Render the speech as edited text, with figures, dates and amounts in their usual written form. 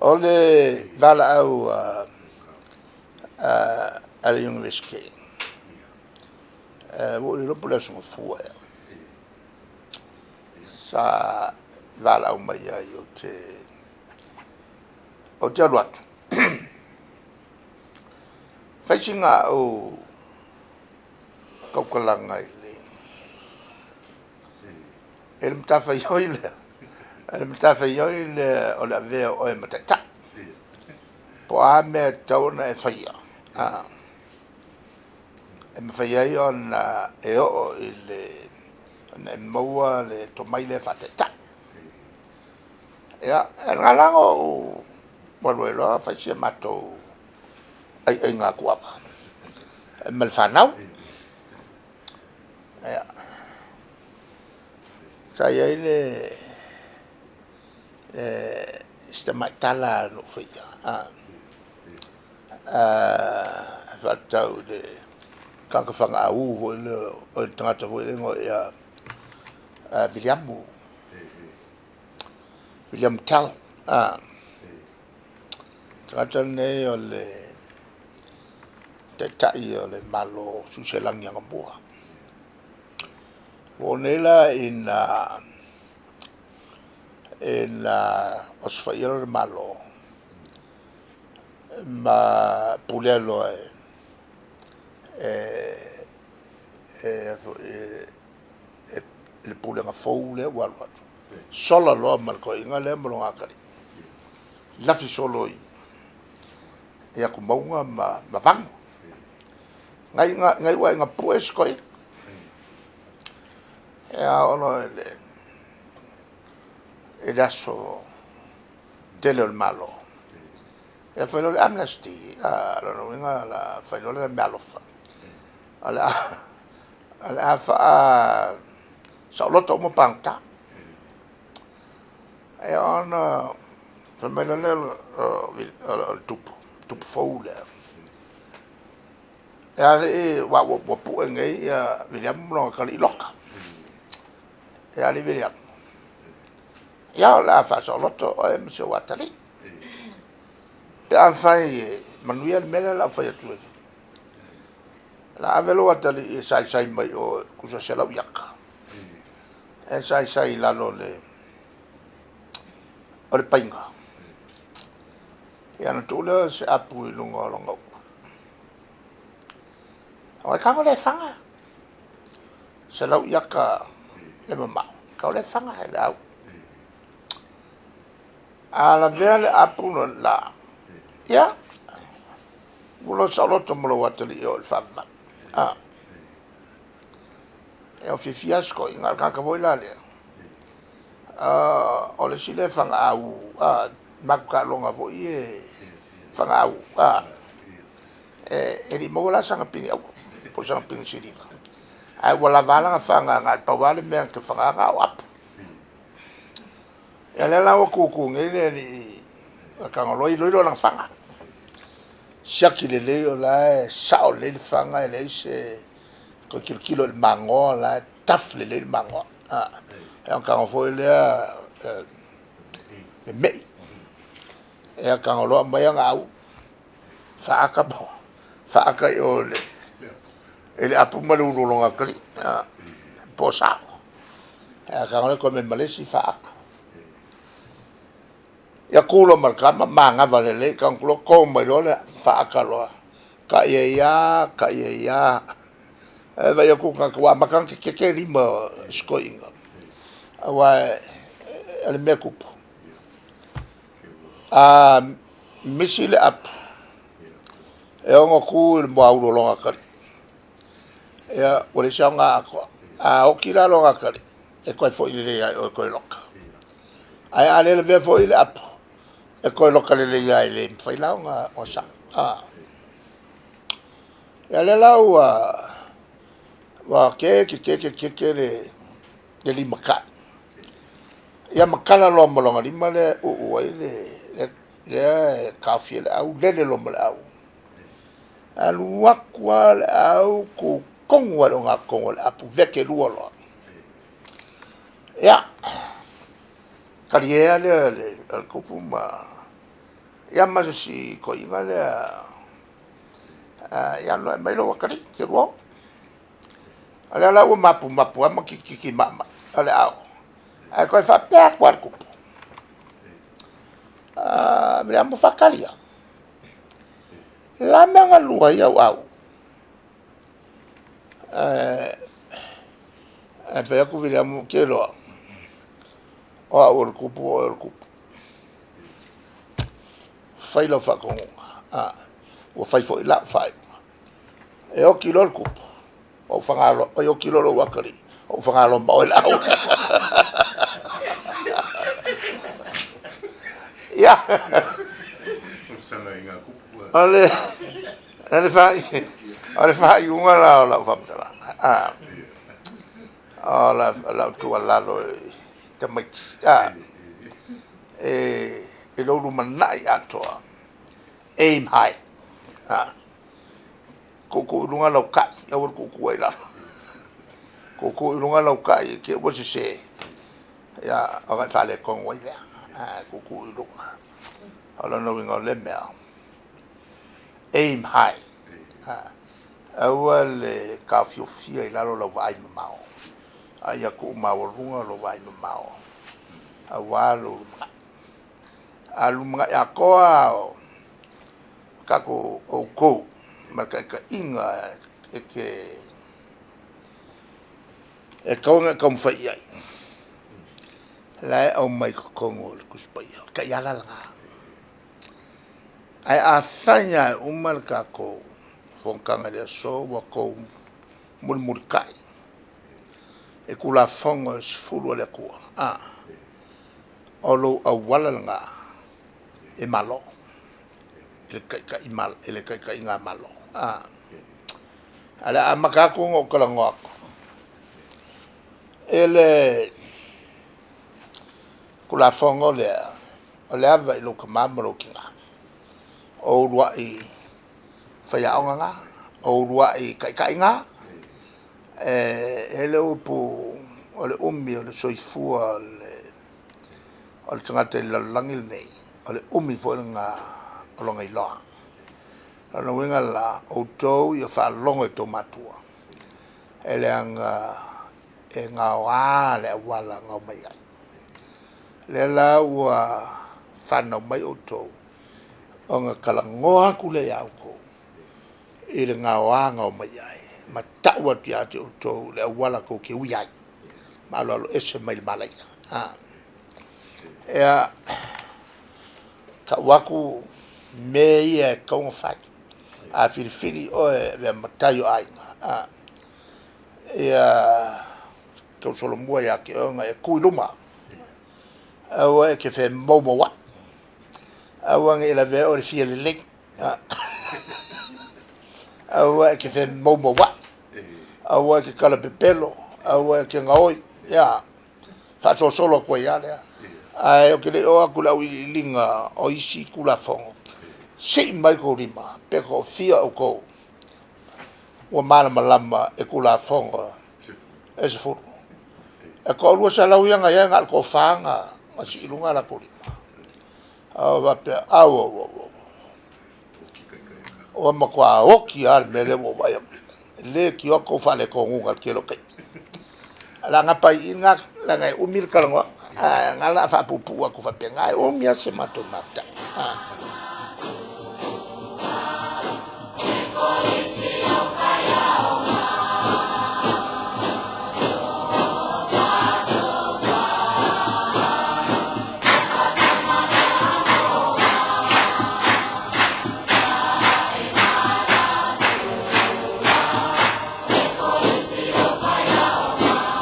Ole vala au ala yung riske. Wo lo pula so fu sa vala au mai yo te o te aluatu. Whaichinga o kaukalanga i le. Ele mtawha ioi lea. Ele mtawha ioi lea o la vea o e matata. Po a mea tauna e whaia. E mwhaia i ona e o i le e maua le tomai le whatata. Ia, e ngalango o walueloa whaisia matou ai ngā kuawa. E mal whanau. Ia. Sai ai le sta mai tala no whaia. Whatau de kakawhanga au ho le o tangata ho le ngoi William Tell. Tangata nei o le te tai o le malo suselangi anga mua. Wonela in osfairo le malo ma pulelo le pule nga fou le walu sola lo marco inga le mo ngakari lafi solo i e aku maunga ma vang ngai wa nga pues koi e ono el aso tele el malo e foi le amnesty no venga la foi le malo ala fa sa lo to mo pangta e ono também le tupu foule e ale wa pu ngai William no kali loka e ale William ya la fa soloto o em se watali pe an fai Manuel mela la fa tu la avelo watali e sai mai o kuso se la yaka e sai la lo le o le painga ya no tula se apu lungo longo o ka le fanga se la yaka le mama ka le fanga le au ala vele apuno la ya ulo saloto mo watali o fava e o fiasco inga ka voi la le o le sile fanga au makka longa voi e fanga au e ri mo la sanga pini au po sanga pini siriva ai wala vala fanga ngal pawale me ke fanga au ap e le la o kuku ngene ni ka ngoloi lo lang fanga siaki le o la sa o le fanga le se ko kilo el mango la taf le mango e ka ngofo le le me e ka ngolo mai nga au fa aka o le ele apu malu lo nga kali posa e ka ngolo ko me malesi fa aka ya kulo markama manga valele kan kulo ko mai lo le fa akalo ka ya va ya ku ka wa makan ke lima skoinga awa ele me kupo misi le ap e ongo ku le mo aulo longa kari ya o le sanga ako a o kila longa kari e koe fo ile ya o koe loka ai ale le ve fo ile ap e koe loka le ya ile fai launga o sa ya le lau wa ke le lima ka ia makala lo molonga lima le o le kafi le au le lo mo au alu wakwa le au ko kongo lo nga kongo le apu veke lu lo ya kariera le al kopuma ya si ko inga le ya no mai lo wakari ke ro ala la o mapu ama ki mama ala au ai ko fa pe kwa kupu me amo fakalia la manga lua ia au pe aku vile amo kelo o kupu fai lo fa con o fai fo la fai e o kilo el kupu o fangalo o kilo lo wakari o fangalo ba la ya ale fai unga la famtala la tu la lo te mai e lo manai atoa aim high ko lunga lo ka ya wor ko ila ko lunga lo ka ke wo se ya aga fale con wai ya ko lunga ala no winga le mea aim high awal ka fiofia ila lo vai mao aya ko mau lunga lo vai mao awalo alumga ya ko ka ko o ko marka ka inga e kaunga kom fai ai la o mai ko ngol kuspai ka yala la ai a fanya umal ka ko fonkanga le so wa ko mul kai e kula fonga sfulu le ko olo a wala nga e malo ele ka inga malo ala amaka ko ngo kala ngok ele kula fonga le ava lo kamamro kinga o rua i faya nga o rua i kai nga ele upu o le umi o le soifua o le tangata la langil nei o le umi fo nga o longa i loa ana winga la o tou i fa longa to matua ele anga e nga wa le wala nga mai ai le la wa fa no mai o tou o nga kala ngoa ku le au ko i le nga wa nga mai ai ma tawa ti ate o tou le wala ko ke ui ai ma lo ese mai malai ka waku me ia kong fai a fili o e matayo ai ko solo mo ya ke nga e kuiluma awa ke fe momo wa awa nge la ve o le fie le awa ke fe momo wa awa ke kala pepelo awa ke ngaoi ya fa solo ko ya le ai o ke le o akula linga o isi kula fongo si mai ko lima pe ko fia o ko o malama e kula fongo e se fu e ko lu sa la uanga ya ngal ko fanga ma si lunga la ko lima va pe o ma kwa o ki ar me le mo vai le ki o ko fa le ko ngal ke lo ke la nga pa inga la nga umil kalangwa ngala fa pupu ko fa penga o mia se mato mafta